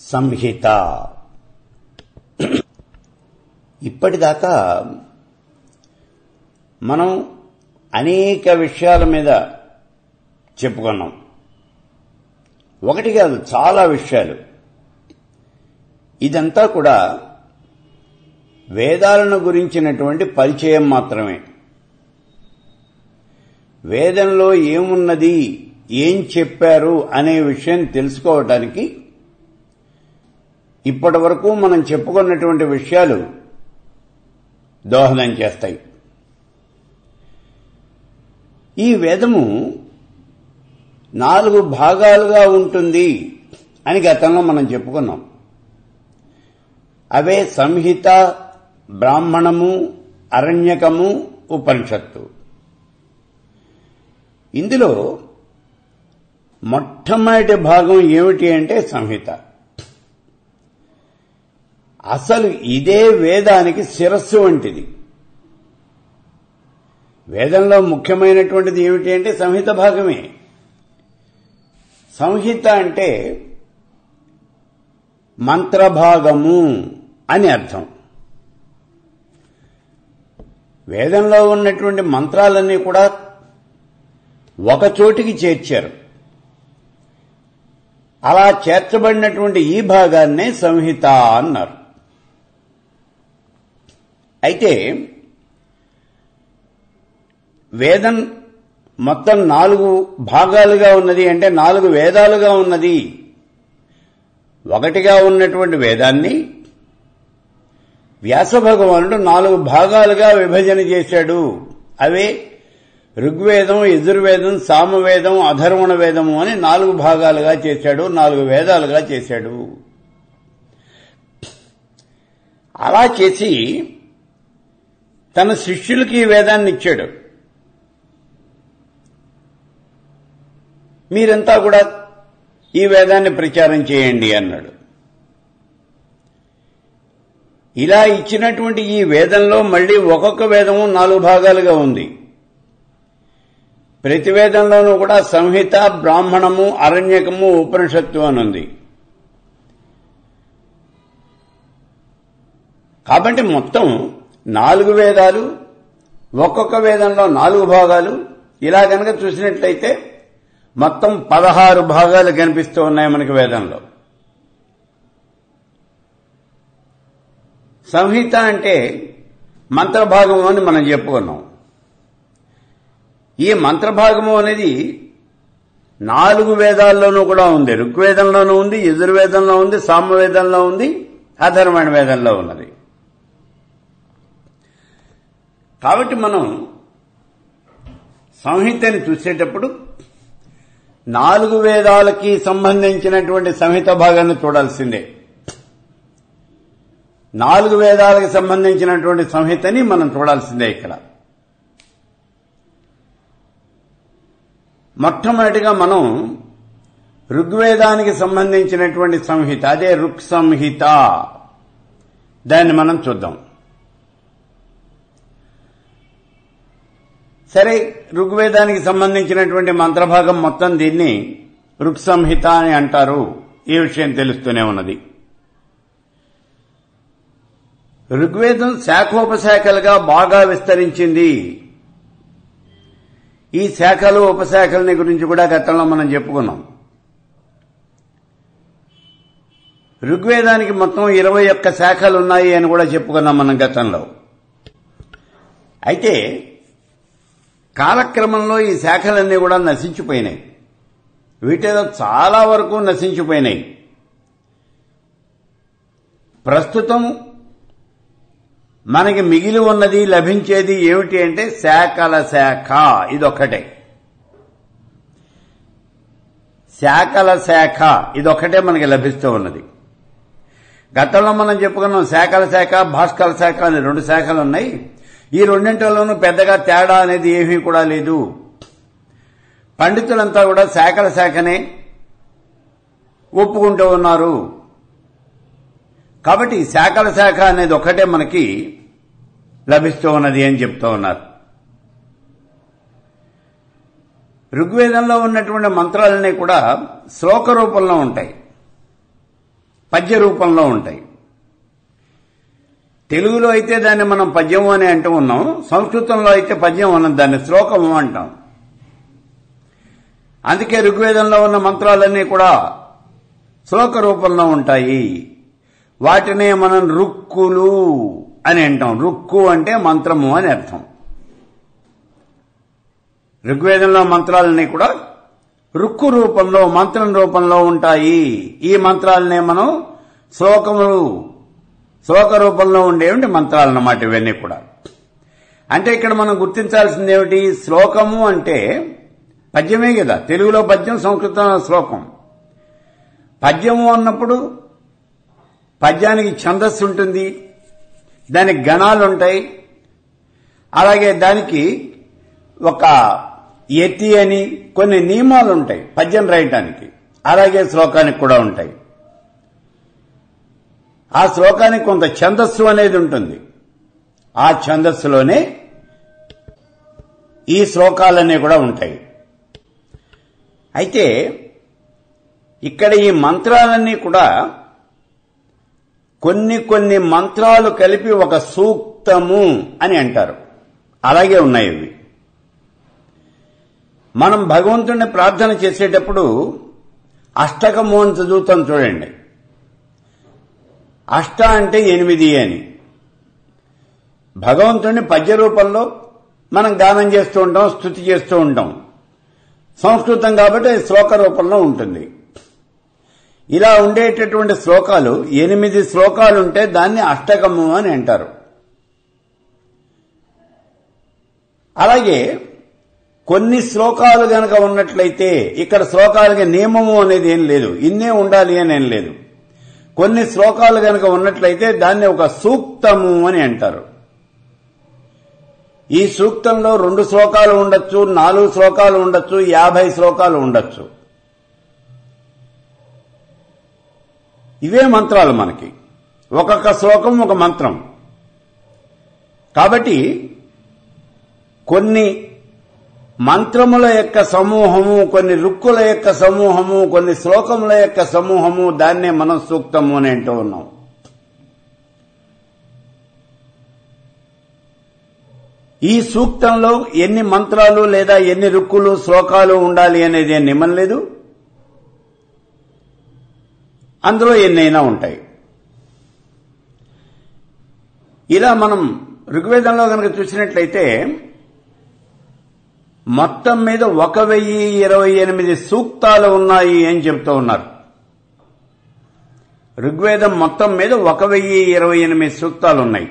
సంహిత. ఇప్పటిదాకా మనం అనేక విషయాల మీద చెప్పుకున్నాం. ఒకటి కాదు, చాలా విషయాలు. ఇదంతా కూడా వేదాలను గురించినటువంటి పరిచయం మాత్రమే. వేదంలో ఏమున్నది, ఏం చెప్పారు అనే విషయం తెలుసుకోవడానికి ఇప్పటి వరకు మనం చెప్పుకున్నటువంటి విషయాలు దోహదం చేస్తాయి. ఈ వేదము 4 భాగాలుగా ఉంటుంది అని గతంలో మనం చెప్పుకున్నాం. అవే సంహిత, బ్రాహ్మణము, అరణ్యకము, ఉపనిషత్తు. ఇందులో మొట్టమొదటి భాగం ఏమిటి అంటే సంహిత. అసలు ఇదే వేదానికి శిరస్సు వంటిది. వేదంలో ముఖ్యమైనటువంటిది ఏమిటి అంటే సంహిత భాగమే. సంహిత అంటే మంత్రభాగము అని అర్థం. వేదంలో ఉన్నటువంటి మంత్రాలన్నీ కూడా ఒక చోటికి చేర్చారు. అలా చేర్చబడినటువంటి ఈ భాగాన్నే సంహిత అన్నారు. అయితే వేదం మొత్తం 4 భాగాలుగా ఉన్నది అంటే 4 వేదాలుగా ఉన్నది. ఒకటిగా ఉన్నటువంటి వేదాన్ని వ్యాస భగవానుడు 4 భాగాలుగా విభజన చేశాడు. అవే ఋగ్వేదం, యజుర్వేదం, సామవేదం, అధర్వణ వేదము అని 4 భాగాలుగా చేశాడు, 4 వేదాలుగా చేశాడు. అలా చేసి తన శిష్యులకి ఈ వేదాన్ని ఇచ్చాడు. మీరంతా కూడా ఈ వేదాన్ని ప్రచారం చేయండి అన్నాడు. ఇలా ఇచ్చినటువంటి ఈ వేదంలో మళ్లీ ఒక్కొక్క వేదము 4 భాగాలుగా ఉంది. ప్రతి వేదంలోనూ కూడా సంహిత, బ్రాహ్మణము, అరణ్యకము, ఉపనిషత్తు అని ఉంది. కాబట్టి మొత్తం 4 వేదాలు, ఒక్కొక్క వేదంలో 4 భాగాలు. ఇలా కనుక చూసినట్లయితే మొత్తం 16 భాగాలు కనిపిస్తూ ఉన్నాయి మనకి వేదంలో. సంహిత అంటే మంత్రభాగము అని మనం చెప్పుకున్నాం. ఈ మంత్రభాగము అనేది 4 వేదాల్లోనూ కూడా ఉంది. ఋగ్వేదంలోనూ ఉంది, యజుర్వేదంలో ఉంది, సామవేదంలో ఉంది, అధర్వణ వేదంలో ఉన్నది. కాబట్టి మనం సంహితని చూసేటప్పుడు 4 వేదాలకి సంబంధించినటువంటి సంహిత భాగాన్ని చూడాల్సిందే. 4 వేదాలకు సంబంధించినటువంటి సంహితని మనం చూడాల్సిందే. ఇక్కడ మొట్టమొదటిగా మనం ఋగ్వేదానికి సంబంధించినటువంటి సంహిత, అదే ఋక్ సంహిత, దాన్ని మనం చూద్దాం. సరే, ఋగ్వేదానికి సంబంధించినటువంటి మంత్రభాగం మొత్తం దీన్ని ఋక్ సంహిత అని అంటారు. ఈ విషయం తెలుస్తూనే ఉన్నది. ఋగ్వేదం శాఖోపశాఖలుగా బాగా విస్తరించింది. ఈ శాఖలు, ఉపశాఖలని గురించి కూడా గతంలో మనం చెప్పుకున్నాం. ఋగ్వేదానికి మొత్తం 21 శాఖలు ఉన్నాయి అని కూడా చెప్పుకున్నాం మనం గతంలో. అయితే కాలక్రమంలో ఈ శాఖలన్నీ కూడా నశించిపోయినాయి. వీటిలో చాలా వరకు నశించిపోయినాయి. ప్రస్తుతం మనకి మిగిలి ఉన్నది, లభించేది ఏమిటి అంటే శాఖల శాఖ, ఇదొక్కటే. శాఖల శాఖ ఇదొక్కటే మనకి లభిస్తూ ఉన్నది. గతంలో మనం చెప్పుకున్నాం శాఖల శాఖ, భాస్కర శాఖ అనే 2 శాఖలు ఉన్నాయి. ఈ రెండింటిలోనూ పెద్దగా తేడా అనేది ఏమీ కూడా లేదు. పండితులంతా కూడా శాఖల శాఖనే ఒప్పుకుంటూ ఉన్నారు. కాబట్టి శాఖల శాఖ అనేది ఒక్కటే మనకి లభిస్తూ ఉన్నది అని చెప్తూ ఉన్నారు. ఋగ్వేదంలో ఉన్నటువంటి మంత్రాలన్నీ కూడా శ్లోక రూపంలో ఉంటాయి. పద్య రూపంలో ఉంటాయి. తెలుగులో అయితే దాన్ని మనం పద్యము అని అంటూ ఉన్నాం, సంస్కృతంలో అయితే పద్యం అన్నది దాన్ని శ్లోకము అంటాం. అందుకే ఋగ్వేదంలో ఉన్న మంత్రాలన్నీ కూడా శ్లోక రూపంలో ఉంటాయి. వాటినే మనం రుక్కులు అని అంటాం. రుక్కు అంటే మంత్రము అని అర్థం. ఋగ్వేదంలో మంత్రాలన్నీ కూడా రుక్కు రూపంలో, మంత్రం రూపంలో ఉంటాయి. ఈ మంత్రాలనే మనం శ్లోక రూపంలో ఉండేవి మంత్రాలన్నమాట ఇవన్నీ కూడా. అంటే ఇక్కడ మనం గుర్తించాల్సింది ఏమిటి? శ్లోకము అంటే పద్యమే కదా. తెలుగులో పద్యం, సంస్కృతంలో శ్లోకం. పద్యము అన్నప్పుడు పద్యానికి ఛందస్సు ఉంటుంది, దానికి గణాలు ఉంటాయి, అలాగే దానికి ఒక యతి అని కొన్ని నియమాలు ఉంటాయి పద్యం రాయటానికి. అలాగే శ్లోకానికి కూడా ఉంటాయి. ఆ శ్లోకానికి కొంత ఛందస్సు అనేది ఉంటుంది. ఆ ఛందస్సులోనే ఈ శ్లోకాలన్నీ కూడా ఉంటాయి. అయితే ఇక్కడ ఈ మంత్రాలన్నీ కూడా కొన్ని మంత్రాలు కలిపి ఒక సూక్తము అని అంటారు. అలాగే ఉన్నాయి ఇవి. మనం భగవంతుడిని ప్రార్థన చేసేటప్పుడు అష్టకము అని చదువుతాం చూడండి. అష్ట అంటే 8 అని. భగవంతుడిని పద్య రూపంలో మనం గానం చేస్తూ ఉంటాం, స్తుతి చేస్తూ ఉంటాం. సంస్కృతం కాబట్టి శ్లోక రూపంలో ఉంటుంది. ఇలా ఉండేటటువంటి శ్లోకాలు 8 శ్లోకాలుంటే దాన్ని అష్టకము అని అంటారు. అలాగే కొన్ని శ్లోకాలు గనక ఉన్నట్లయితే ఇక్కడ శ్లోకాలకి నియమము అనేది ఏం లేదు, ఇన్నే ఉండాలి అని ఏం లేదు. కొన్ని శ్లోకాలు గనక ఉన్నట్లయితే దాన్ని ఒక సూక్తము అని అంటారు. ఈ సూక్తంలో 2 శ్లోకాలు ఉండొచ్చు, 4 శ్లోకాలు ఉండొచ్చు, 50 శ్లోకాలు ఉండొచ్చు. ఇవే మంత్రాలు మనకి. ఒక్కొక్క శ్లోకం ఒక మంత్రం. కాబట్టి కొన్ని మంత్రముల యొక్క సమూహము, కొన్ని రుక్కుల యొక్క సమూహము, కొన్ని శ్లోకముల యొక్క సమూహము, దాన్నే మనం సూక్తము అని అంటూ ఉన్నాం. ఈ సూక్తంలో ఎన్ని మంత్రాలు లేదా ఎన్ని రుక్కులు, శ్లోకాలు ఉండాలి అనేది నియమం లేదు. అందులో ఎన్నైనా ఉంటాయి. ఇలా మనం ఋగ్వేదంలో కనుక చూసినట్లయితే మొత్తం మీద 1028 సూక్తాలు ఉన్నాయి అని చెప్తూ ఉన్నారు. ఋగ్వేదం మొత్తం మీద 1028 సూక్తాలు ఉన్నాయి.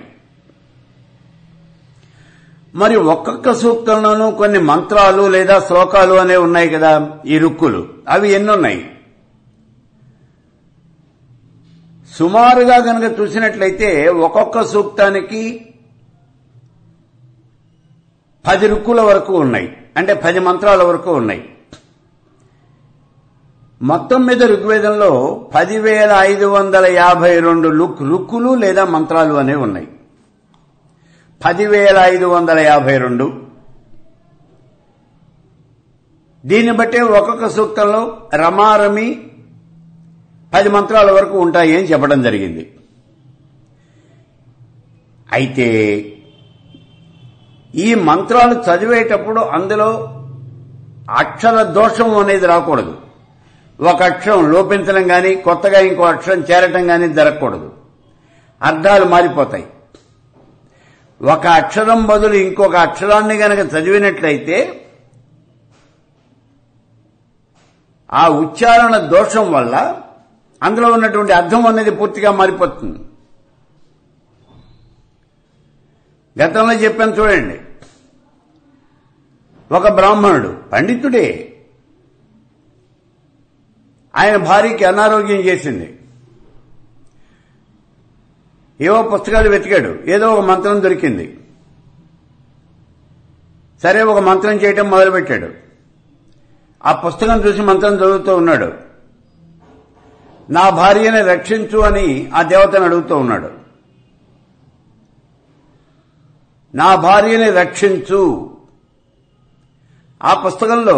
మరి ఒక్కొక్క సూక్తంలోనూ కొన్ని మంత్రాలు లేదా శ్లోకాలు అనేవి ఉన్నాయి కదా, ఈ రుక్కులు. అవి ఎన్నున్నాయి? సుమారుగా కనుక చూసినట్లయితే ఒక్కొక్క సూక్తానికి 10 రుక్కుల వరకు ఉన్నాయి. అంటే 10 మంత్రాల వరకు ఉన్నాయి. మొత్తం మీద ఋగ్వేదంలో 10,552 రుక్కులు లేదా మంత్రాలు అనేవి ఉన్నాయి. 10,552. దీన్ని బట్టే ఒక్కొక్క సూక్తంలో రమారమి 10 మంత్రాల వరకు ఉంటాయి అని చెప్పడం జరిగింది. అయితే ఈ మంత్రాలు చదివేటప్పుడు అందులో అక్షర దోషం అనేది రాకూడదు. ఒక అక్షరం లోపించడం గాని, కొత్తగా ఇంకో అక్షరం చేరటం గాని జరగకూడదు. అర్థాలు మారిపోతాయి. ఒక అక్షరం బదులు ఇంకొక అక్షరాన్ని గనక చదివినట్లయితే ఆ ఉచ్చారణ దోషం వల్ల అందులో ఉన్నటువంటి అర్థం అనేది పూర్తిగా మారిపోతుంది. గతంలో చెప్పాను చూడండి. ఒక బ్రాహ్మణుడు, పండితుడే, ఆయన భార్యకి అనారోగ్యం చేసింది. ఏవో పుస్తకాలు వెతికాడు, ఏదో ఒక మంత్రం దొరికింది. సరే, ఒక మంత్రం చేయటం మొదలుపెట్టాడు. ఆ పుస్తకం చూసి మంత్రం చదువుతూ ఉన్నాడు. నా భార్యని రక్షించు అని ఆ దేవతను అడుగుతూ ఉన్నాడు. నా భార్యని రక్షించు. ఆ పుస్తకంలో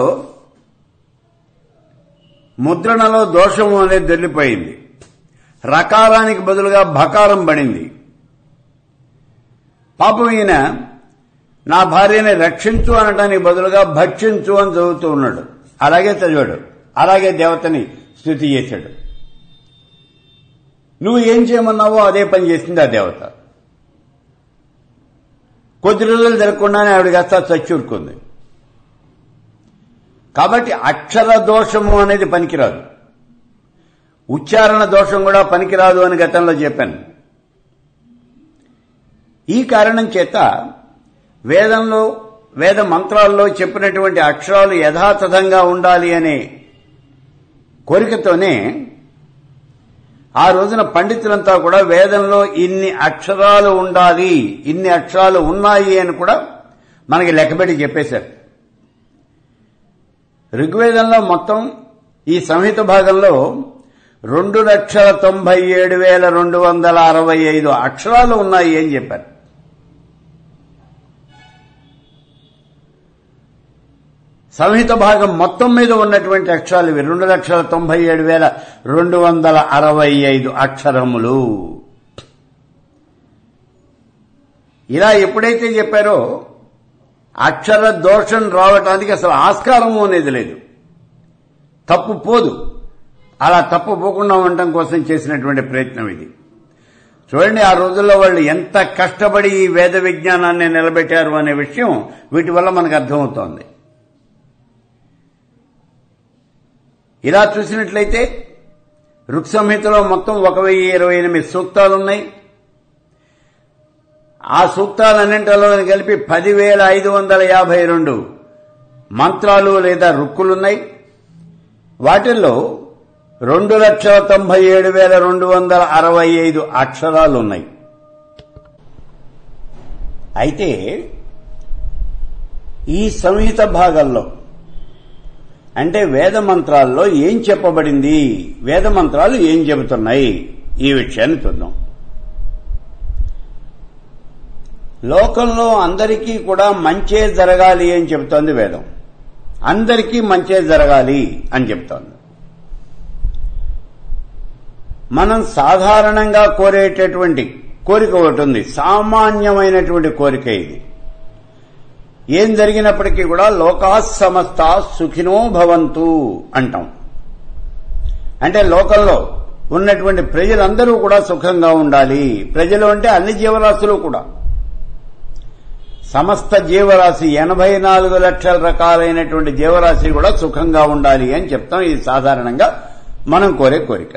ముద్రణలో దోషము అనేది దొరికిపోయింది. రకారానికి బదులుగా భకారం పడింది. పాపం ఈయన నా భార్యని రక్షించు అనటానికి బదులుగా భక్షించు అని చదువుతూ ఉన్నాడు. అలాగే చదివాడు, అలాగే దేవతని స్తుతి చేశాడు. నువ్వు ఏం చేయమన్నావో అదే పని చేసింది ఆ దేవత. కొద్ది రోజులు జరగకుండానే ఆవిడ కాస్త చచ్చూరుకుంది. కాబట్టి అక్షర దోషము అనేది పనికిరాదు, ఉచ్చారణ దోషం కూడా పనికిరాదు అని గతంలో చెప్పాను. ఈ కారణం చేత వేద మంత్రాల్లో చెప్పినటువంటి అక్షరాలు యథాతథంగా ఉండాలి అనే కోరికతోనే ఆ రోజున పండితులంతా కూడా వేదంలో ఇన్ని అక్షరాలు ఉండాలి, ఇన్ని అక్షరాలు ఉన్నాయి అని కూడా మనకి లెక్కబెట్టి చెప్పేశారు. ఋగ్వేదంలో మొత్తం ఈ సంహిత భాగంలో 2,97,265 అక్షరాలు ఉన్నాయి అని చెప్పారు. సంహిత భాగం మొత్తం మీద ఉన్నటువంటి అక్షరాలు ఇవి 2,97,265 అక్షరములు. ఇలా ఎప్పుడైతే చెప్పారో అక్షర దోషం రావటానికి అసలు ఆస్కారము అనేది లేదు, తప్పు పోదు. అలా తప్పు పోకుండా ఉండటం కోసం చేసినటువంటి ప్రయత్నం ఇది. చూడండి, ఆ రోజుల్లో వాళ్ళు ఎంత కష్టపడి ఈ వేద విజ్ఞానాన్ని నిలబెట్టారు అనే విషయం వీటి వల్ల మనకు అర్థమవుతోంది. ఇలా చూసినట్లయితే ఋక్ సంహితలో మొత్తం 1028 సూక్తాలున్నాయి. ఆ సూక్తాలన్నింటిలో కలిపి 10,552 మంత్రాలు లేదా రుక్కులున్నాయి. వాటిల్లో 2,97,265 అక్షరాలున్నాయి. అయితే ఈ సంహిత భాగాల్లో అంటే వేద మంత్రాల్లో ఏం చెప్పబడింది, వేద మంత్రాలు ఏం చెబుతున్నాయి, ఈ విషయాన్ని చూద్దాం. లోకంలో అందరికీ కూడా మంచే జరగాలి అని చెబుతోంది వేదం. అందరికీ మంచే జరగాలి అని చెప్తోంది. మనం సాధారణంగా కోరేటటువంటి కోరిక ఒకటి ఉంది, సామాన్యమైనటువంటి కోరిక ఇది. ఏం జరిగినప్పటికీ కూడా లోకా సమస్తా సుఖినో భవంతు అంటాం. అంటే లోకంలో ఉన్నటువంటి ప్రజలందరూ కూడా సుఖంగా ఉండాలి. ప్రజలు అంటే అన్ని జీవరాశులు కూడా, సమస్త జీవరాశి 84 లక్షల రకాలైనటువంటి జీవరాశి కూడా సుఖంగా ఉండాలి అని చెప్తాం. ఇది సాధారణంగా మనం కోరే కోరిక.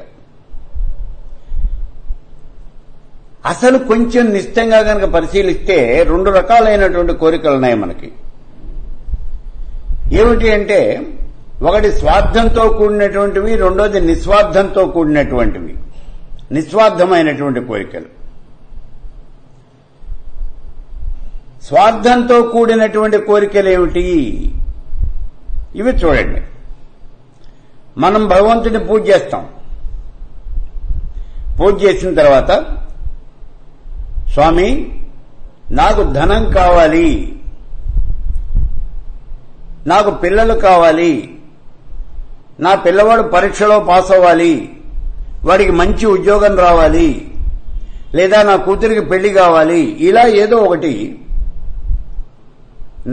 అసలు కొంచెం నిశ్చితంగా కనుక పరిశీలిస్తే 2 రకాలైనటువంటి కోరికలు ఉన్నాయి మనకి. ఏమిటి అంటే, ఒకటి స్వార్థంతో కూడినటువంటివి, రెండోది నిస్వార్థంతో కూడినటువంటివి, నిస్వార్థమైనటువంటి కోరికలు. స్వార్థంతో కూడినటువంటి కోరికలు ఏమిటి? ఇవి చూడండి. మనం భగవంతుని పూజ చేస్తాం. పూజ చేసిన తర్వాత, స్వామి నాకు ధనం కావాలి, నాకు పిల్లలు కావాలి, నా పిల్లవాడు పరీక్షలో పాస్ అవ్వాలి, వాడికి మంచి ఉద్యోగం రావాలి, లేదా నా కూతురికి పెళ్లి కావాలి, ఇలా ఏదో ఒకటి,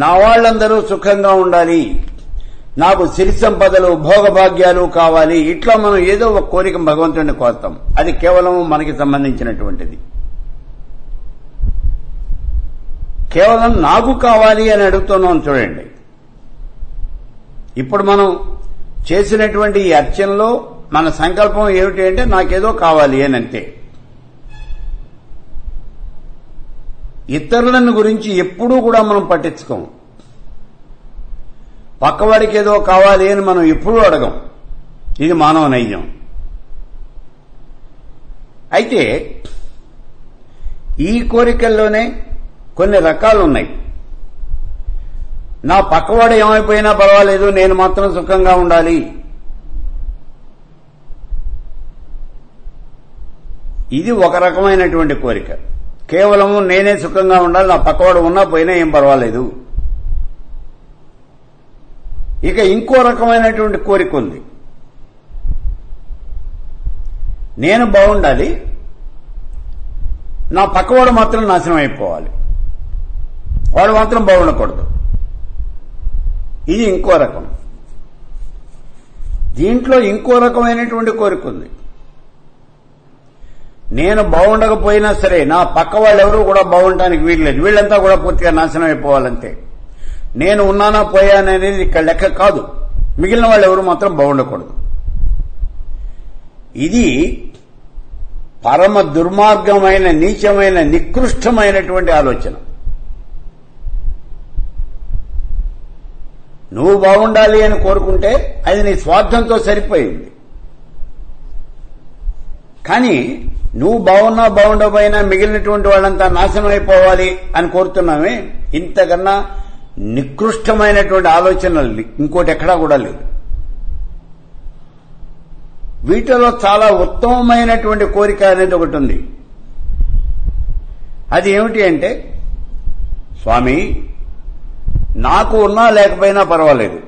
నా వాళ్ళందరూ సుఖంగా ఉండాలి, నాకు సిరి సంపదలు భోగభాగ్యాలు కావాలి, ఇట్లా మనం ఏదో ఒక కోరిక భగవంతుడిని కోస్తాం. అది కేవలం మనకి సంబంధించినటువంటిది. కేవలం నాకు కావాలి అని అడుగుతున్నాం. చూడండి, ఇప్పుడు మనం చేసినటువంటి ఈ అర్చనలో మన సంకల్పం ఏమిటి అంటే నాకేదో కావాలి అని అంతే. ఇతరులను గురించి ఎప్పుడూ కూడా మనం పట్టించుకోం. పక్కవాడికి ఏదో కావాలి అని మనం ఎప్పుడూ అడగం. ఇది మానవ నైజం. అయితే ఈ కోరికల్లోనే కొన్ని రకాలు ఉన్నాయి. నా పక్కవాడు ఏమైపోయినా పర్వాలేదు, నేను మాత్రం సుఖంగా ఉండాలి. ఇది ఒక రకమైనటువంటి కోరిక. కేవలము నేనే సుఖంగా ఉండాలి, నా పక్కవాడు ఉన్నా పోయినా ఏం పర్వాలేదు. ఇక ఇంకో రకమైనటువంటి కోరిక ఉంది. నేను బాగుండాలి, నా పక్కవాడు మాత్రం నాశనం అయిపోవాలి, వాడు మాత్రం బాగుండకూడదు. ఇది ఇంకో రకం. దీంట్లో ఇంకో రకమైనటువంటి కోరిక ఉంది. నేను బాగుండకపోయినా సరే నా పక్క వాళ్ళెవరూ కూడా బాగుండటానికి వీల్లేదు, వీళ్ళంతా కూడా పూర్తిగా నాశనం అయిపోవాలంతే. నేను ఉన్నానా పోయాననేది ఇక్కడ లెక్క కాదు, మిగిలిన వాళ్ళు ఎవరు మాత్రం బాగుండకూడదు. ఇది పరమ దుర్మార్గమైన, నీచమైన, నికృష్టమైనటువంటి ఆలోచన. నువ్వు బాగుండాలి అని కోరుకుంటే అది నీ స్వార్థంతో సరిపోయింది. కానీ నువ్వు బాగున్నా బాగుండకపోయినా మిగిలినటువంటి వాళ్ళంతా నాశనం అయిపోవాలి అని కోరుతున్నామే, ఇంతకన్నా నికృష్టమైనటువంటి ఆలోచనలు ఇంకోటి ఎక్కడా కూడా లేదు. వీటిలో చాలా ఉత్తమమైనటువంటి కోరిక అనేది ఒకటి ఉంది. అది ఏమిటి అంటే, స్వామి నాకు ఉన్నా లేకపోయినా పర్వాలేదు,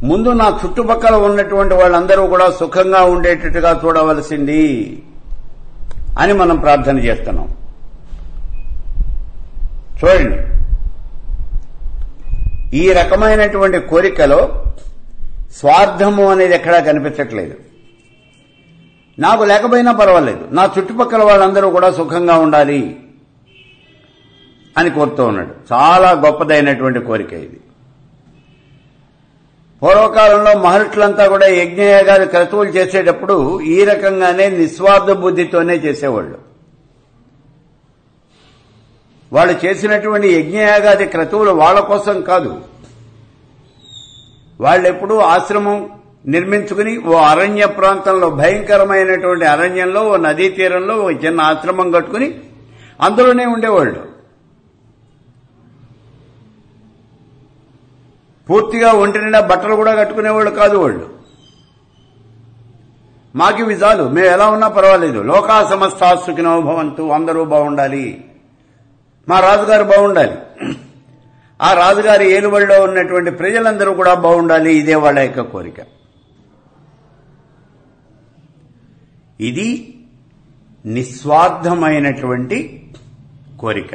ముందు నా చుట్టుపక్కల ఉన్నటువంటి వాళ్ళందరూ కూడా సుఖంగా ఉండేటట్టుగా చూడవలసింది అని మనం ప్రార్థన చేస్తున్నాం. చూడండి, ఈ రకమైనటువంటి కోరికలో స్వార్థము అనేది ఎక్కడా కనిపించట్లేదు. నాకు లేకపోయినా పర్వాలేదు, నా చుట్టుపక్కల వాళ్ళందరూ కూడా సుఖంగా ఉండాలి అని కోరుతూ ఉన్నాడు. చాలా గొప్పదైనటువంటి కోరిక ఇది. పూర్వకాలంలో మహర్షులంతా కూడా యజ్ఞయాగాది క్రతువులు చేసేటప్పుడు ఈ రకంగానే నిస్వార్థ బుద్ధితోనే చేసేవాళ్ళు. వాళ్ళు చేసినటువంటి యజ్ఞయాగాది క్రతువులు వాళ్ళ కోసం కాదు. వాళ్ళెప్పుడూ ఆశ్రమం నిర్మించుకుని ఓ అరణ్య ప్రాంతంలో, భయంకరమైనటువంటి అరణ్యంలో, ఓ నదీ తీరంలో ఓ చిన్న ఆశ్రమం కట్టుకుని అందులోనే ఉండేవాళ్ళు. పూర్తిగా ఒంటి నిండా బట్టలు కూడా కట్టుకునేవాళ్ళు కాదు వాళ్ళు. మాకి విజాలు, మేము ఎలా ఉన్నా పర్వాలేదు, లోకా సమస్తా సుఖినో భవంతు, అందరూ బాగుండాలి, మా రాజుగారు బాగుండాలి, ఆ రాజుగారి ఏలుబడిలో ఉన్నటువంటి ప్రజలందరూ కూడా బాగుండాలి, ఇదే వాళ్ళ యొక్క కోరిక. ఇది నిస్వార్థమైనటువంటి కోరిక.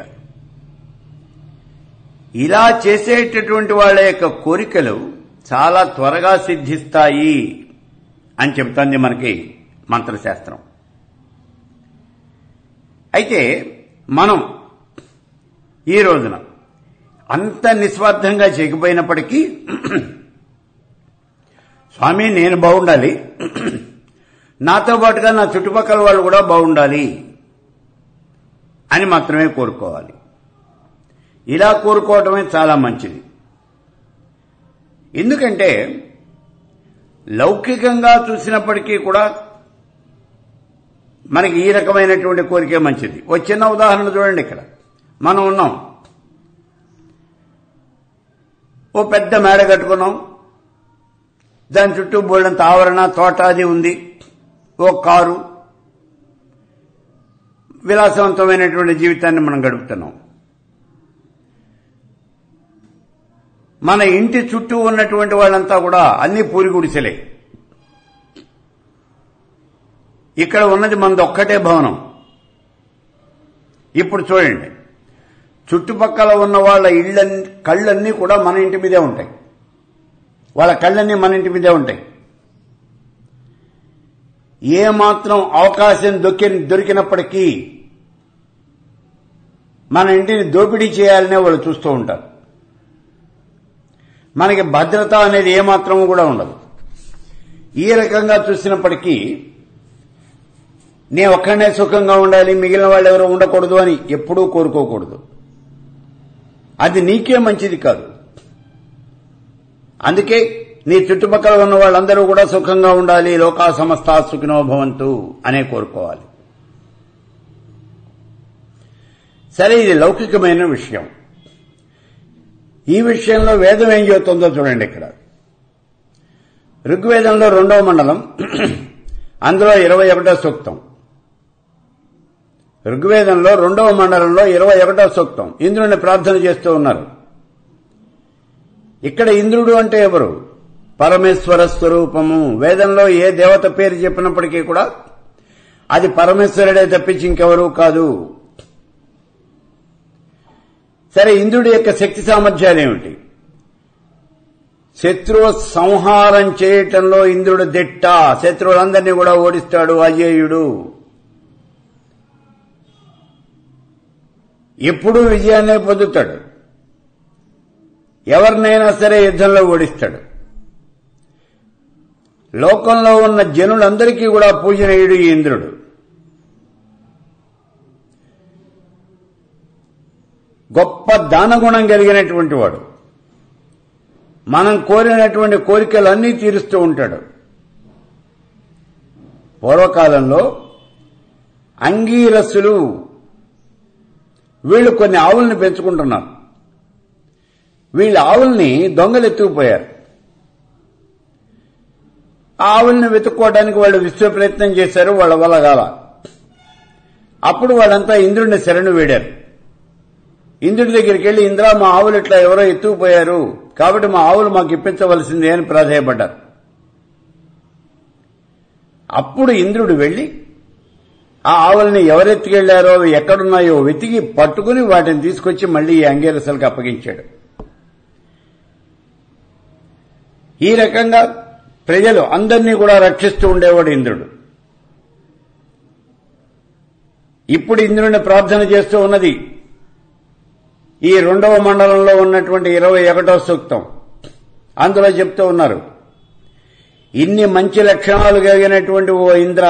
ఇలా చేసేటటువంటి వాళ్ళ యొక్క కోరికలు చాలా త్వరగా సిద్ధిస్తాయి అని చెబుతోంది మనకి మంత్రశాస్త్రం. అయితే మనం ఈ రోజున అంత నిస్వార్థంగా చేయకపోయినప్పటికీ, స్వామి నేను బాగుండాలి, నాతో పాటుగా నా చుట్టుపక్కల వాళ్ళు కూడా బాగుండాలి అని మాత్రమే కోరుకోవాలి. ఇలా కోరుకోవటమే చాలా మంచిది. ఎందుకంటే లౌకికంగా చూసినప్పటికీ కూడా మనకి ఈ రకమైనటువంటి కోరికే మంచిది. ఓ చిన్న ఉదాహరణ చూడండి. ఇక్కడ మనం ఉన్నాం, ఓ పెద్ద మేడ కట్టుకున్నాం, దాని చుట్టూ బోల్డంత ఆవరణ, తోట అది ఉంది, ఓ కారు, విలాసవంతమైనటువంటి జీవితాన్ని మనం గడుపుతున్నాం. మన ఇంటి చుట్టూ ఉన్నటువంటి వాళ్ళంతా కూడా అన్ని పూరి గుడిసెలే. ఇక్కడ ఉన్నది మనది ఒక్కటే భవనం. ఇప్పుడు చూడండి, చుట్టుపక్కల ఉన్న వాళ్ళ కళ్ళన్నీ కూడా మన ఇంటి మీదే ఉంటాయి, వాళ్ళ కళ్ళన్నీ మన ఇంటి మీదే ఉంటాయి. ఏమాత్రం అవకాశం దొరికినప్పటికీ మన ఇంటిని దోపిడీ చేయాలనే వాళ్ళు చూస్తూ ఉంటారు. మనకి భద్రత అనేది ఏమాత్రం కూడా ఉండదు. ఈ రకంగా చూసినప్పటికీ నేను ఒక్కడనే సుఖంగా ఉండాలి, మిగిలిన వాళ్ళు ఎవరో ఉండకూడదు అని ఎప్పుడూ కోరుకోకూడదు. అది నీకే మంచిది కాదు. అందుకే నీ చుట్టుపక్కల ఉన్న వాళ్ళందరూ కూడా సుఖంగా ఉండాలి, లోకా సమస్తా సుఖినో భవంతు అనే కోరుకోవాలి. సరే, ఇది లౌకికమైన విషయం. ఈ విషయంలో వేదం ఏం చెబుతుందో చూడండి. ఇక్కడ ఋగ్వేదంలో 2వ మండలం, అందులో 21వ సూక్తం. ఋగ్వేదంలో 2వ మండలంలో 21వ సూక్తం ఇంద్రుడిని ప్రార్థన చేస్తూ ఉన్నారు. ఇక్కడ ఇంద్రుడు అంటే ఎవరు? పరమేశ్వర స్వరూపము. వేదంలో ఏ దేవత పేరు చెప్పినప్పటికీ కూడా అది పరమేశ్వరుడే తప్పించి ఇంకెవరూ కాదు. సరే, ఇంద్రుడి యొక్క శక్తి సామర్థ్యాలేమిటి? శత్రువు సంహారం చేయటంలో ఇంద్రుడు దిట్ట. శత్రువులందరినీ కూడా ఓడిస్తాడు, అజేయుడు. ఎప్పుడూ విజయాన్నే పొందుతాడు. ఎవరినైనా సరే యుద్ధంలో ఓడిస్తాడు. లోకంలో ఉన్న జనులందరికీ కూడా పూజనీయుడు ఈ ఇంద్రుడు. గొప్ప దానగుణం కలిగినటువంటి వాడు. మనం కోరినటువంటి కోరికలన్నీ తీరుస్తూ ఉంటాడు. పూర్వకాలంలో అంగీరసులు వీళ్ళు కొన్ని ఆవుల్ని పెంచుకుంటున్నారు. వీళ్ళ ఆవుల్ని దొంగలు ఎత్తుకుపోయారు. ఆ ఆవుల్ని వెతుక్కోవడానికి వాళ్ళు విశ్వ ప్రయత్నం చేశారు, వాళ్ళ వల్ల కాల. అప్పుడు వాళ్ళంతా ఇంద్రుడిని శరణు వేడారు. ఇంద్రుడి దగ్గరికి వెళ్లి, ఇంద్ర, మా ఆవులు ఇట్లా ఎవరో ఎత్తుకుపోయారు, కాబట్టి మా ఆవులు మాకు ఇప్పించవలసిందే అని ప్రాధేయపడ్డారు. అప్పుడు ఇంద్రుడు వెళ్లి ఆ ఆవుల్ని ఎవరెత్తుకెళ్లారో, ఎక్కడున్నాయో వెతికి పట్టుకుని వాటిని తీసుకొచ్చి మళ్లీ ఈ అంగీరసులకు అప్పగించాడు. ఈ రకంగా ప్రజలు అందరినీ కూడా రక్షిస్తూ ఉండేవాడు ఇంద్రుడు. ఇప్పుడు ఇంద్రుడిని ప్రార్థన చేస్తూ ఉన్నది ఈ 2వ మండలంలో ఉన్నటువంటి 21వ సూక్తం. అందులో చెప్తూ ఉన్నారు, ఇన్ని మంచి లక్షణాలు కలిగినటువంటి ఓ ఇంద్ర,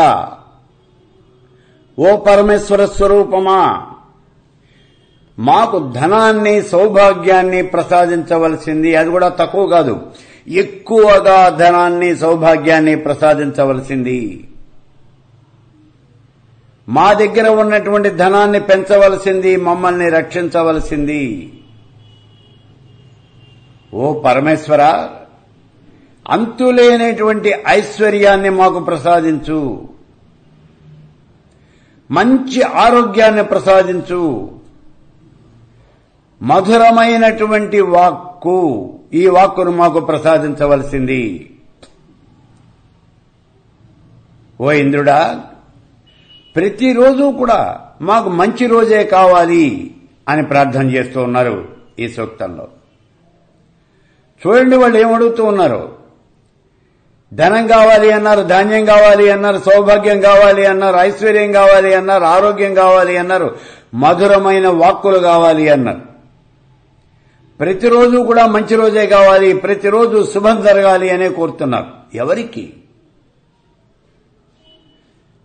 ఓ పరమేశ్వర స్వరూపమా, మాకు ధనాన్ని సౌభాగ్యాన్ని ప్రసాదించవలసింది. అది కూడా తక్కువ కాదు, ఎక్కువగా ధనాన్ని సౌభాగ్యాన్ని ప్రసాదించవలసింది. మా దగ్గర ఉన్నటువంటి ధనాన్ని పెంచవలసింది, మమ్మల్ని రక్షించవలసింది. ఓ పరమేశ్వర, అంతులేనటువంటి ఐశ్వర్యాన్ని మాకు ప్రసాదించు, మంచి ఆరోగ్యాన్ని ప్రసాదించు, మధురమైనటువంటి వాక్కు, ఈ వాక్కును మాకు ప్రసాదించవలసింది. ఓ ఇంద్రుడా, ప్రతిరోజు కూడా మాకు మంచి రోజే కావాలి అని ప్రార్థన చేస్తూ ఉన్నారు ఈ సూక్తంలో. చూడండి, వాళ్ళు ఏమడుగుతూ ఉన్నారు. ధనం కావాలి అన్నారు, ధాన్యం కావాలి అన్నారు, సౌభాగ్యం కావాలి అన్నారు, ఐశ్వర్యం కావాలి అన్నారు, ఆరోగ్యం కావాలి అన్నారు, మధురమైన వాక్కులు కావాలి అన్నారు. ప్రతిరోజు కూడా మంచి రోజే కావాలి, ప్రతిరోజు శుభం జరగాలి అనే కోరుతున్నారు. ఎవరికి?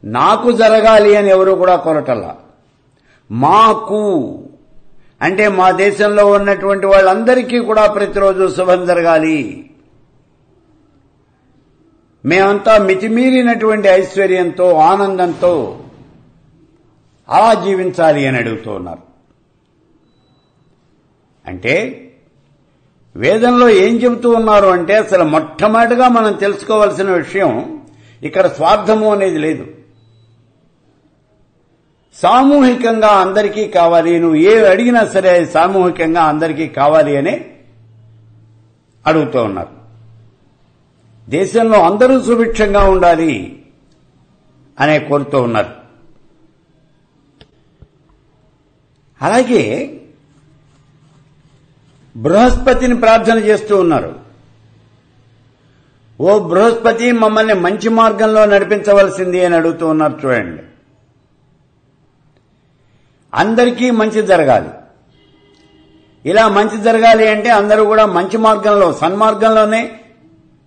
నాకు జరగాలి అని ఎవరు కూడా కోరటల్లా. మాకు అంటే మా దేశంలో ఉన్నటువంటి వాళ్ళందరికీ కూడా ప్రతిరోజు శుభం జరగాలి, మేమంతా మితిమీరినటువంటి ఐశ్వర్యంతో ఆనందంతో అలా జీవించాలి అని అడుగుతూ ఉన్నారు. అంటే వేదంలో ఏం చెబుతూ ఉన్నారు అంటే, అసలు మొట్టమొదటిగా మనం తెలుసుకోవాల్సిన విషయం, ఇక్కడ స్వార్థము అనేది లేదు. సామూహికంగా అందరికీ కావాలి. నువ్వు ఏ అడిగినా సరే సామూహికంగా అందరికీ కావాలి అని అడుగుతూ ఉన్నారు. దేశంలో అందరూ సుభిక్షంగా ఉండాలి అనే కోరుతూ ఉన్నారు. అలాగే బృహస్పతిని ప్రార్థన చేస్తూ ఉన్నారు. ఓ బృహస్పతి, మమ్మల్ని మంచి మార్గంలో నడిపించవలసింది అని అడుగుతూ ఉన్నారు. చూడండి, అందరికీ మంచి జరగాలి. ఇలా మంచి జరగాలి అంటే అందరూ కూడా మంచి మార్గంలో, సన్మార్గంలోనే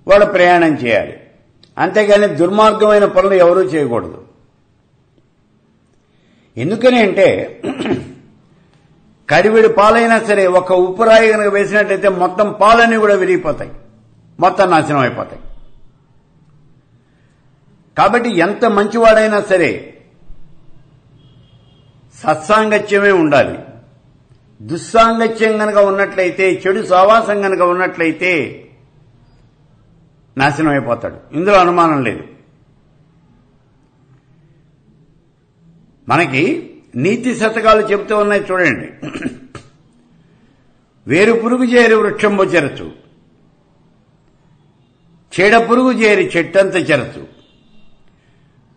వాడు ప్రయాణం చేయాలి. అంతేగాని దుర్మార్గమైన పనులు ఎవరూ చేయకూడదు. ఎందుకని అంటే, కడివిడి పాలైనా సరే ఒక ఉప్పురాయి కనుక వేసినట్లయితే మొత్తం పాలన్నీ కూడా విరిగిపోతాయి, మొత్తం నాశనం అయిపోతాయి. కాబట్టి ఎంత మంచివాడైనా సరే సత్సాంగత్యమే ఉండాలి. దుస్సాంగత్యం గనక ఉన్నట్లయితే, చెడు సావాసం గనక ఉన్నట్లయితే నాశనం అయిపోతాడు. ఇందులో అనుమానం లేదు. మనకి నీతి శతకాలు చెబుతూ ఉన్నాయి. చూడండి, వేరు పురుగు చేరి వృక్షంబు చెరచు, చెడ పురుగు చేరి చెట్టంత చెరచు,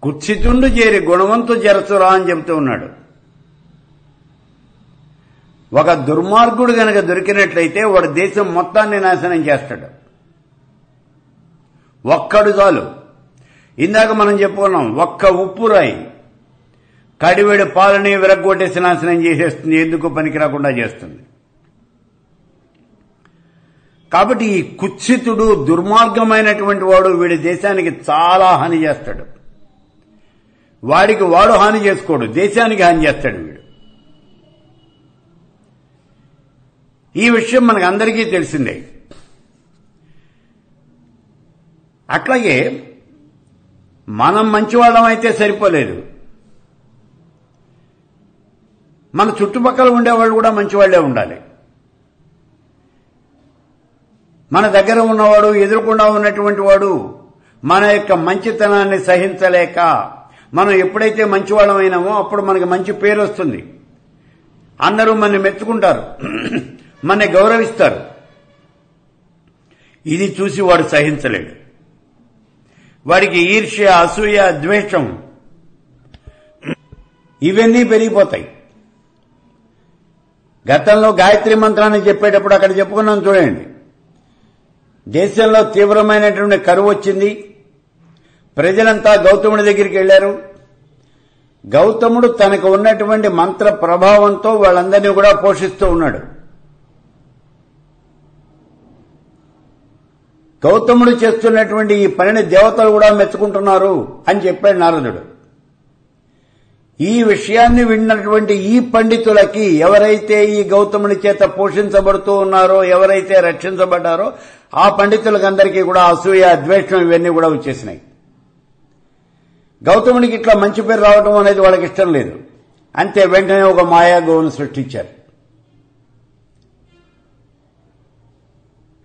కుత్సితుండు చేరి గుణవంతు జరసురా అని చెబుతూ ఉన్నాడు. ఒక దుర్మార్గుడు గనక దొరికినట్లయితే వాడు దేశం మొత్తాన్ని నాశనం చేస్తాడు. ఒక్కడు చాలు. ఇందాక మనం చెప్పుకున్నాం, ఒక్క ఉప్పురాయి కడివెడు పాలని విరగ్గొట్టేసి నాశనం చేసేస్తుంది, ఎందుకు పనికి రాకుండా చేస్తుంది. కాబట్టి ఈ కుత్సితుడు దుర్మార్గమైనటువంటి వాడు వీడి దేశానికి చాలా హాని చేస్తాడు. వాడికి వాడు హాని చేసుకోడు, దేశానికి హాని చేస్తాడు వీడు. ఈ విషయం మనకు అందరికీ తెలిసిందే. అట్లాగే మనం మంచివాళ్ళం అయితే సరిపోలేదు, మన చుట్టుపక్కల ఉండేవాళ్ళు కూడా మంచివాళ్లే ఉండాలి. మన దగ్గర ఉన్నవాడు, ఎదురుకుండా ఉన్నటువంటి వాడు మన యొక్క మంచితనాన్ని సహించలేక మనం ఎప్పుడైతే మంచివాళ్ళం అయినామో అప్పుడు మనకి మంచి పేరు వస్తుంది. అందరూ మనని మెచ్చుకుంటారు, మనని గౌరవిస్తారు. ఇది చూసి వాడు సహించలేడు. వాడికి ఈర్ష్య, అసూయ, ద్వేషం ఇవన్నీ పెరిగిపోతాయి. గతంలో గాయత్రి మంత్రాన్ని చెప్పేటప్పుడు అక్కడ చెప్పుకున్నాం చూడండి. దేశంలో తీవ్రమైనటువంటి కరువు వచ్చింది. ప్రజలంతా గౌతముడి దగ్గరికి వెళ్లారు. గౌతముడు తనకు ఉన్నటువంటి మంత్ర ప్రభావంతో వాళ్ళందరినీ కూడా పోషిస్తూ ఉన్నాడు. గౌతముడు చేస్తున్నటువంటి ఈ పనిని దేవతలు కూడా మెచ్చుకుంటున్నారు అని చెప్పాడు నారదుడు. ఈ విషయాన్ని విన్నటువంటి ఈ పండితులకి, ఎవరైతే ఈ గౌతముని చేత పోషించబడుతూ ఉన్నారో, ఎవరైతే రక్షించబడ్డారో ఆ పండితులకందరికీ కూడా అసూయ, ద్వేషం ఇవన్నీ కూడా వచ్చేసినాయి. గౌతమునికి ఇట్లా మంచి పేరు రావడం అనేది వాళ్ళకి ఇష్టం లేదు. అంతే, వెంటనే ఒక మాయా గోవును సృష్టించారు.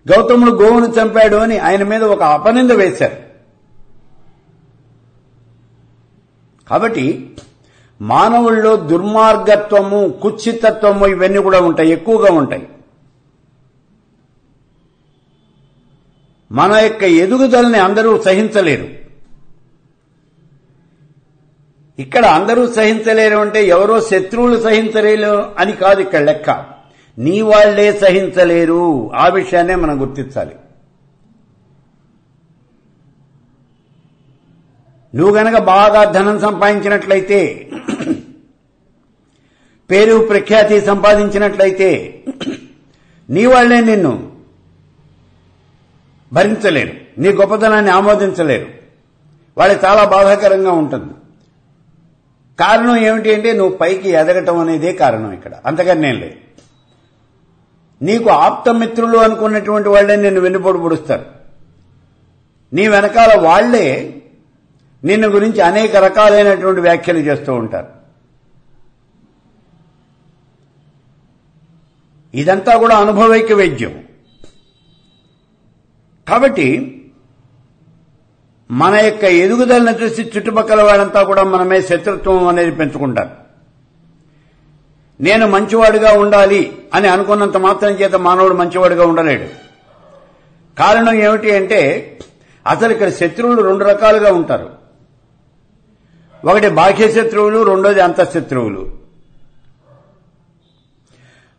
గౌతముడు గోవును చంపాడు అని ఆయన మీద ఒక అపనింద వేశారు. కాబట్టి మానవుల్లో దుర్మార్గత్వము, కుత్సితత్వము ఇవన్నీ కూడా ఉంటాయి, ఎక్కువగా ఉంటాయి. మన యొక్క ఎదుగుదలని అందరూ సహించలేరు. ఇక్కడ అందరూ సహించలేరు అంటే ఎవరో శత్రువులు సహించలేరు అని కాదు ఇక్కడ లెక్క. నీ వాళ్లే సహించలేరు. ఆ విషయాన్నే మనం గుర్తించాలి. నువ్వు గనక బాగా ధనం సంపాదించినట్లయితే, పేరు ప్రఖ్యాతి సంపాదించినట్లయితే నీ వాళ్లే నిన్ను భరించలేరు, నీ గొప్పతనాన్ని ఆమోదించలేరు. వాళ్ళకి చాలా బాధాకరంగా ఉంటుంది. కారణం ఏమిటి అంటే నువ్వు పైకి ఎదగటం అనేదే కారణం ఇక్కడ, అంతకనేం లేదు. నీకు ఆప్తమిత్రులు అనుకున్నటువంటి వాళ్లే నిన్ను వెన్నుపోటు పొడుస్తారు. నీ వెనకాల వాళ్లే నిన్ను గురించి అనేక రకాలైనటువంటి వ్యాఖ్యలు చేస్తూ ఉంటారు. ఇదంతా కూడా అనుభవైక వైద్యం. కాబట్టి మన యొక్క ఎదుగుదలను చూసి చుట్టుపక్కల వాళ్ళంతా కూడా మనమే శత్రుత్వం అనేది పెంచుకుంటారు. నేను మంచివాడిగా ఉండాలి అని అనుకున్నంత మాత్రం చేత మానవుడు మంచివాడిగా ఉండలేడు. కారణం ఏమిటి అంటే అసలు ఇక్కడ శత్రువులు రెండు రకాలుగా ఉంటారు. ఒకటి బాహ్య శత్రువులు, రెండోది అంతఃశత్రువులు.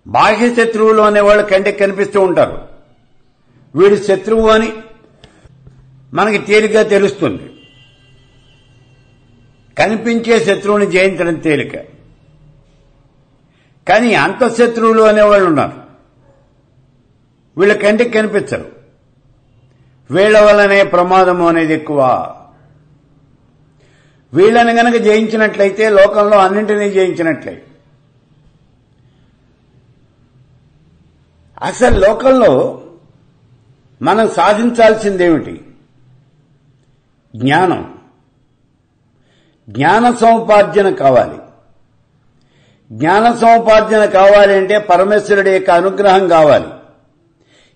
బాహ్య శత్రువులు అనేవాళ్ళు కంటికి కనిపిస్తూ ఉంటారు. వీడు శత్రువు అని మనకి తేలిగ్గా తెలుస్తుంది. కనిపించే శత్రువుని జయించడం తేలిక. కానీ అంతఃశత్రువులు అనేవాళ్ళు ఉన్నారు. వీళ్ళ కంటికి కనిపించరు. వీళ్ల వల్లనే ప్రమాదము అనేది ఎక్కువ. వీళ్ళని గనక జయించినట్లయితే లోకంలో అన్నింటినీ జయించినట్లే. అసలు లోకంలో మనం సాధించాల్సిందేమిటి? జ్ఞానం. జ్ఞాన సముపార్జన కావాలి. జ్ఞాన సముపార్జన కావాలి అంటే పరమేశ్వరుడి యొక్క అనుగ్రహం కావాలి.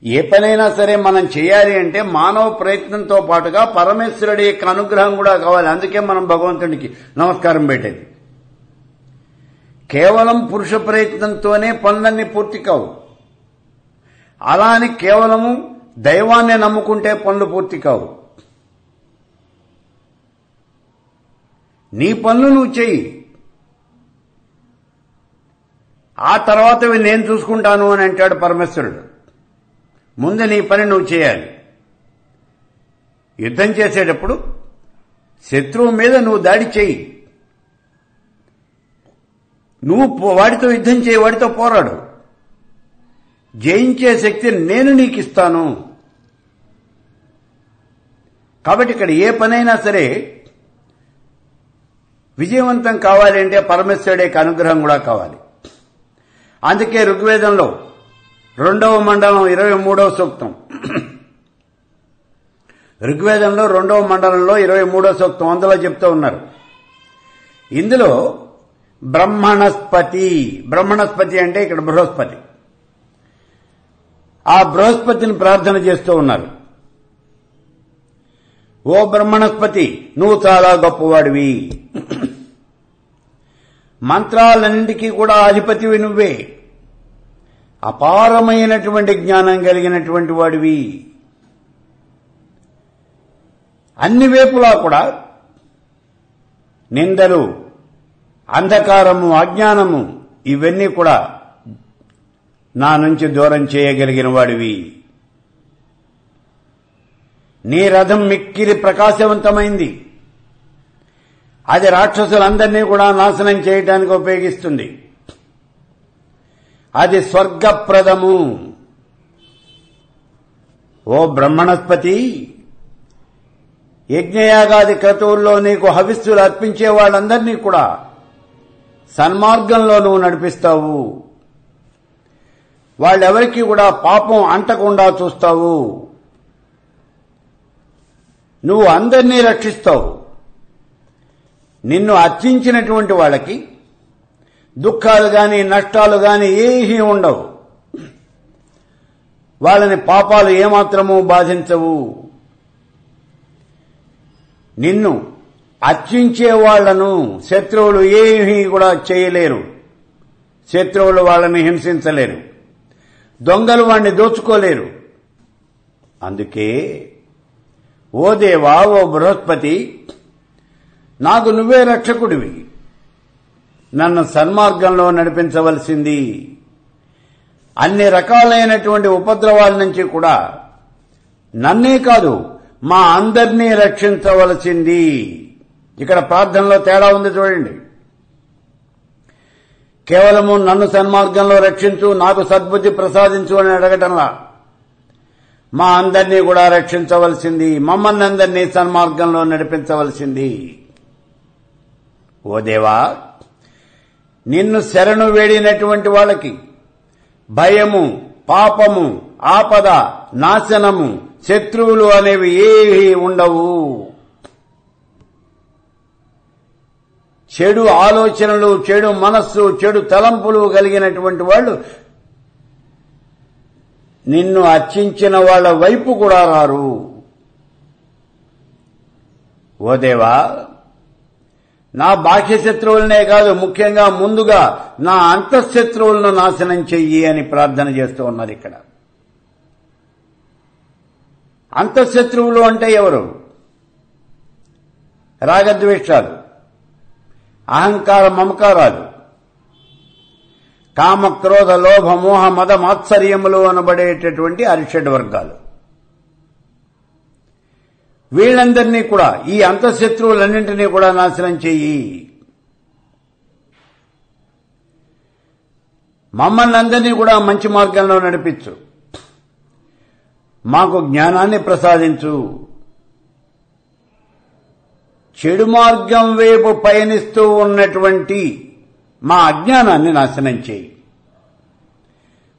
ఏ పనైనా సరే మనం చేయాలి అంటే మానవ ప్రయత్నంతో పాటుగా పరమేశ్వరుడి యొక్క అనుగ్రహం కూడా కావాలి. అందుకే మనం భగవంతుడికి నమస్కారం పెట్టేది. కేవలం పురుష ప్రయత్నంతోనే పనులన్నీ పూర్తి కావు. అలా అని కేవలము దైవాన్ని నమ్ముకుంటే పనులు పూర్తి కావు. నీ పనులు నువ్వు చెయ్యి, ఆ తర్వాతవి నేను చూసుకుంటాను అని అంటాడు పరమేశ్వరుడు. ముందు నీ పని నువ్వు చేయాలి. యుద్ధం చేసేటప్పుడు శత్రువు మీద నువ్వు దాడి చేయి, నువ్వు వాడితో యుద్ధం చేయి, వాడితో పోరాడు. జయించే శక్తిని నేను నీకు ఇస్తాను. కాబట్టి ఇక్కడ ఏ పనైనా సరే విజయవంతం కావాలి అంటే పరమేశ్వరుడే అనుగ్రహం కూడా కావాలి. అందుకే ఋగ్వేదంలో 2వ మండలం 23వ సూక్తం, ఋగ్వేదంలో 2వ మండలంలో 23వ సూక్తం అందులో చెప్తూ ఉన్నారు. ఇందులో బ్రహ్మణస్పతి అంటే ఇక్కడ బృహస్పతి, ఆ బృహస్పతిని ప్రార్థన చేస్తూ ఉన్నారు. ఓ బ్రహ్మణస్పతి, నువ్వు చాలా గొప్పవాడివి, మంత్రాలన్నింటికీ కూడా అధిపతివి నువ్వే, అపారమైనటువంటి జ్ఞానం కలిగినటువంటి వాడివి. అన్ని వైపులా కూడా నిందలు, అంధకారము, అజ్ఞానము ఇవన్నీ కూడా నా నుంచి దూరం చేయగలిగిన వాడివి. నీ రథం మిక్కిలి ప్రకాశవంతమైంది, అది రాక్షసులందరినీ కూడా నాశనం చేయడానికి ఉపయోగిస్తుంది. అది స్వర్గప్రదము. ఓ బ్రహ్మణస్పతి, యజ్ఞయాగాది క్రతువుల్లో నీకు హవిస్సులు అర్పించే వాళ్ళందరినీ కూడా సన్మార్గంలో నువ్వు నడిపిస్తావు. వాళ్ళెవరికీ కూడా పాపం అంటకుండా చూస్తావు. నువ్వు అందరినీ రక్షిస్తావు. నిన్ను అర్చించినటువంటి వాళ్ళకి దుఃఖాలు గాని నష్టాలు గాని ఏమీ ఉండవు. వాళ్ళని పాపాలు ఏమాత్రమూ బాధించవు. నిన్ను అర్చించే వాళ్లను శత్రువులు ఏమీ కూడా చేయలేరు. శత్రువులు వాళ్ళని హింసించలేరు. దొంగలు వాణ్ణి దోచుకోలేరు. అందుకే ఓ దేవా, ఓ బృహస్పతి, నాకు నువ్వే రక్షకుడివి. నన్ను సన్మార్గంలో నడిపించవలసింది. అన్ని రకాలైనటువంటి ఉపద్రవాల నుంచి కూడా నన్నే కాదు, మా అందరినీ రక్షించవలసింది. ఇక్కడ ప్రార్థనలో తేడా ఉంది చూడండి. కేవలము నన్ను సన్మార్గంలో రక్షించు, నాకు సద్బుద్ధి ప్రసాదించు అని అడగటంలా, మా అందరినీ కూడా రక్షించవలసింది, మమ్మల్ని అందరినీ సన్మార్గంలో నడిపించవలసింది. ఓ దేవా, నిన్ను శరణు వేడినటువంటి వాళ్ళకి భయము, పాపము, ఆపద, నాశనము, శత్రువులు అనేవి ఏవీ ఉండవు. చెడు ఆలోచనలు, చెడు మనస్సు, చెడు తలంపులు కలిగినటువంటి వాళ్ళు నిన్ను అర్చించిన వాళ్ళ వైపు కూడా రారు. ఓ దేవా, నా బాహ్య శత్రువులనే కాదు, ముఖ్యంగా ముందుగా నా అంతఃశత్రువులను నాశనం చెయ్యి అని ప్రార్థన చేస్తూ ఉన్నారు. ఇక్కడ అంతఃశత్రువులు అంటే ఎవరు? రాగద్వేషాలు, అహంకార మమకారాలు, కామ క్రోధ లోభ మోహ మద మాత్సర్యములు అనబడేటటువంటి అరిషడ్ వర్గాలు. వీళ్ళందరినీ కూడా, ఈ అంతఃశత్రువులన్నింటినీ కూడా నాశనం చెయ్యి. మమ్మల్ని అందరినీ కూడా మంచి మార్గంలో నడిపించు. మాకు జ్ఞానాన్ని ప్రసాదించు. చెడు మార్గం వైపు పయనిస్తూ ఉన్నటువంటి మా అజ్ఞానాన్ని నాశనం చేయి.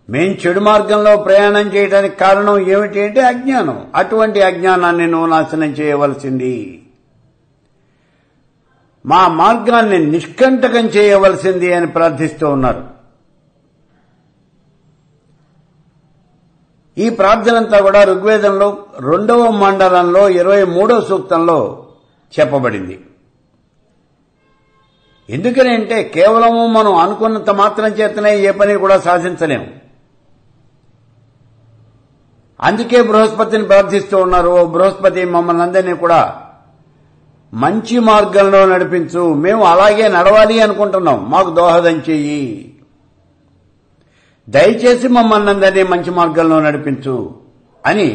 మేం చెడు మార్గంలో ప్రయాణం చేయడానికి కారణం ఏమిటి అంటే అజ్ఞానం. అటువంటి అజ్ఞానాన్ని నువ్వు నాశనం చేయవలసింది. మా మార్గాన్ని నిష్కంటకం చేయవలసింది అని ప్రార్థిస్తూ ఉన్నారు. ఈ ప్రార్థనంతా కూడా ఋగ్వేదంలో 2వ మండలంలో 23వ సూక్తంలో చెప్పబడింది. ఎందుకని అంటే కేవలము మనం అనుకున్నంత మాత్రం చేతనే ఏ పని కూడా సాధించలేము. అందుకే బృహస్పతిని ప్రార్థిస్తూ ఉన్నారు. ఓ బృహస్పతి, మమ్మల్ని అందరినీ కూడా మంచి మార్గంలో నడిపించు, మేము అలాగే నడవాలి అనుకుంటున్నాం, మాకు దోహదం చెయ్యి, దయచేసి మమ్మల్ని అందరినీ మంచి మార్గంలో నడిపించు అని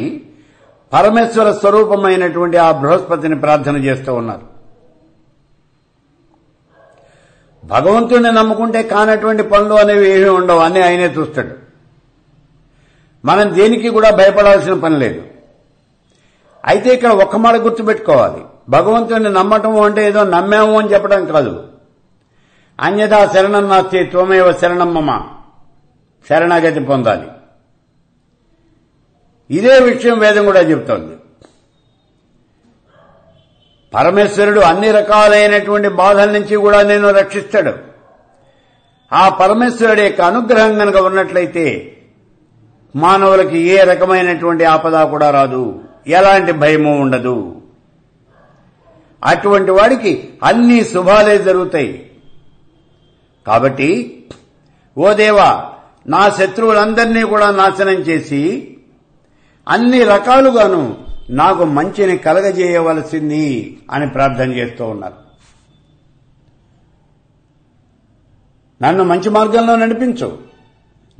పరమేశ్వర స్వరూపమైనటువంటి ఆ బృహస్పతిని ప్రార్థన చేస్తూ ఉన్నారు. భగవంతుడిని నమ్ముకుంటే కానటువంటి పనులు అనేవి ఏమీ ఉండవు, అన్నీ ఆయనే చూస్తాడు. మనం దేనికి కూడా భయపడాల్సిన పని లేదు. అయితే ఇక్కడ ఒక్క మాట గుర్తుపెట్టుకోవాలి, భగవంతుడిని నమ్మటం అంటే ఏదో నమ్మాము అని చెప్పడం కాదు. అన్యథా శరణం నాస్తి త్వమేవ శరణం మమ, శరణాగతి పొందాలి. ఇదే విషయం వేదం కూడా చెబుతోంది. పరమేశ్వరుడు అన్ని రకాలైనటువంటి బాధల నుంచి కూడా నేను రక్షిస్తాడు. ఆ పరమేశ్వరుడి యొక్క అనుగ్రహం కనుక ఉన్నట్లయితే మానవులకి ఏ రకమైనటువంటి ఆపద కూడా రాదు, ఎలాంటి భయము ఉండదు. అటువంటి వాడికి అన్ని శుభాలే జరుగుతాయి. కాబట్టి ఓ దేవా, నా శత్రువులందరినీ కూడా నాశనం చేసి అన్ని రకాలుగాను నాకు మంచిని కలగజేయవలసింది అని ప్రార్థన చేస్తూ ఉన్నారు. నన్ను మంచి మార్గంలో నడిపించు,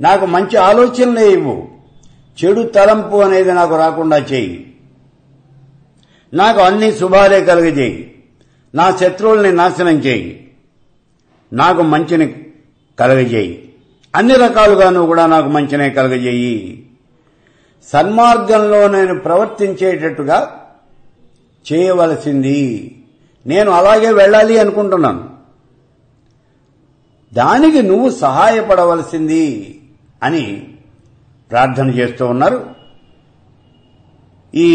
నాకు మంచి ఆలోచనలే ఇవ్వు, చెడు తలంపు అనేది నాకు రాకుండా చేయి, నాకు అన్ని శుభాలే కలుగజేయి, నా శత్రువుల్ని నాశనం చేయి, నాకు మంచిని కలుగజేయి, అన్ని రకాలుగాను కూడా నాకు మంచినే కలుగజేయి, సన్మార్గంలో నేను ప్రవర్తించేటట్టుగా చేయవలసింది, నేను అలాగే వెళ్ళాలి అనుకుంటున్నాను, దానికి నువ్వు సహాయపడవలసింది అని ప్రార్థన చేస్తూ ఉన్నారు. ఈ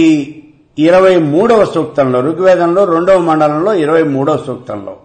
23వ సూక్తంలో, ఋగ్వేదంలో 2వ మండలంలో 23వ సూక్తంలో